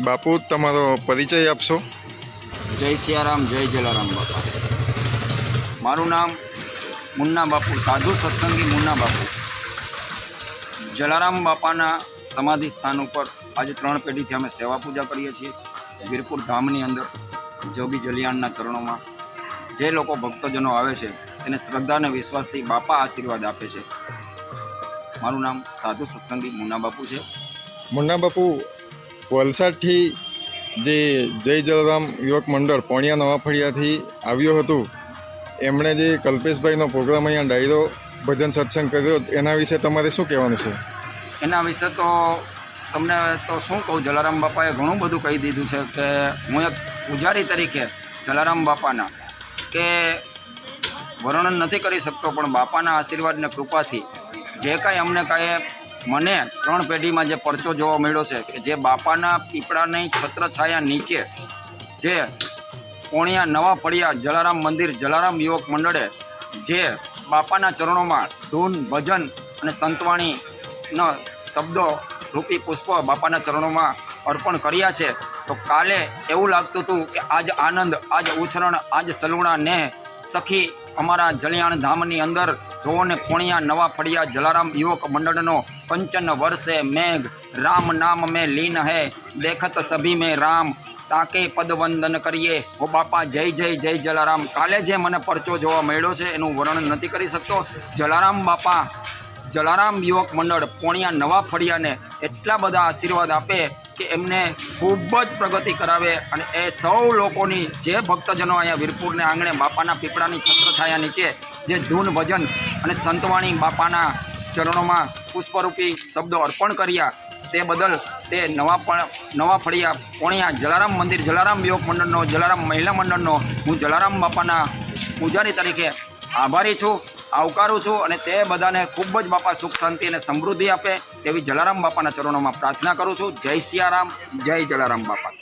બાપુ તમારો પરિચય આપશો? જય સિયારામ, જય જલારામ બાપા। મારું નામ મુન્ના બાપુ, સાધુ સત્સંગી મુન્ના બાપુ। જલારામ બાપાના સમાધિ સ્થાન ઉપર આજે 3 પેઢીથી અમે સેવા પૂજા કરીએ છીએ। વીરપુર ધામની અંદર જોબી જલિયાણના ચરણોમાં જે લોકો ભક્તજનો આવે છે તેને શ્રદ્ધા અને વિશ્વાસથી બાપા આશીર્વાદ આપે છે। મારું નામ સાધુ સત્સંગી મુન્ના બાપુ છે। મુન્ના બાપુ, વલસાડથી જે જય જલારામ યુવક મંડળ પોણિયા નવા ફળિયાથી આવ્યું હતું, એમણે જે કલ્પેશભાઈનો પ્રોગ્રામ અહીંયા ડાયરો ભજન સત્સંગ કર્યો, એના વિશે તમારે શું કહેવાનું છે? એના વિશે તો તમને તો શું કહું, જલારામ બાપાએ ઘણું બધું કહી દીધું છે કે હું એક પૂજારી તરીકે જલારામ બાપાના કે વર્ણન નથી કરી શકતો, પણ બાપાના આશીર્વાદને કૃપાથી જે કાંઈ અમને મને 3 પેઢીમાં જે પરચો જોવા મળ્યો છે કે જે બાપાના પીપળાની છત્રછાયા નીચે જે પોણિયા નવા ફળિયા જલારામ મંદિર જલારામ યુવક મંડળે જે બાપાના ચરણોમાં ધૂન ભજન અને સંતવાણીના શબ્દો રૂપી પુષ્પ બાપાના ચરણોમાં અર્પણ કર્યા છે, તો કાલે એવું લાગતું હતું કે આજ આનંદ, આજ ઉછરણ, આજ સલુણા ને સખી અમારા જલિયાણ ધામની અંદર જોવો ને પોણિયા નવા ફળિયા જલારામ યુવક મંડળનો કંચન વર્ષે મેઘ રામ નામ મેં લીન હૈ દેખત સભી મેં રામ તાકે પદવંદન કરીએ હો બાપા જય જય જય જલારામ। કાલે જે મને પરચો જોવા મળ્યો છે એનું વર્ણન નથી કરી શકતો। જલારામ બાપા જલારામ યુવક મંડળ પોણિયા નવા ફળિયાને એટલા બધા આશીર્વાદ આપે કે એમને ખૂબ જ પ્રગતિ કરાવે, અને એ સૌ લોકોની જે ભક્તજનો અહીંયા વીરપુરને આંગણે બાપાના પીપળાની છત્રછાયા નીચે જે ધૂન ભજન અને સંતવાણી બાપાના ચરણોમાં પુષ્પરૂપી શબ્દો અર્પણ કર્યા, તે બદલ તે નવા ફળિયા પોણિયા જલારામ મંદિર જલારામ યુવક મંડળનો, જલારામ મહિલા મંડળનો હું જલારામ બાપાના પૂજારી તરીકે આભારી છું, આવકારું છું, અને તે બધાને ખૂબ જ બાપા સુખ શાંતિ અને સમૃદ્ધિ આપે તેવી જલારામ બાપાના ચરણોમાં પ્રાર્થના કરું છું। જય સિયારામ, જય જલારામ બાપા।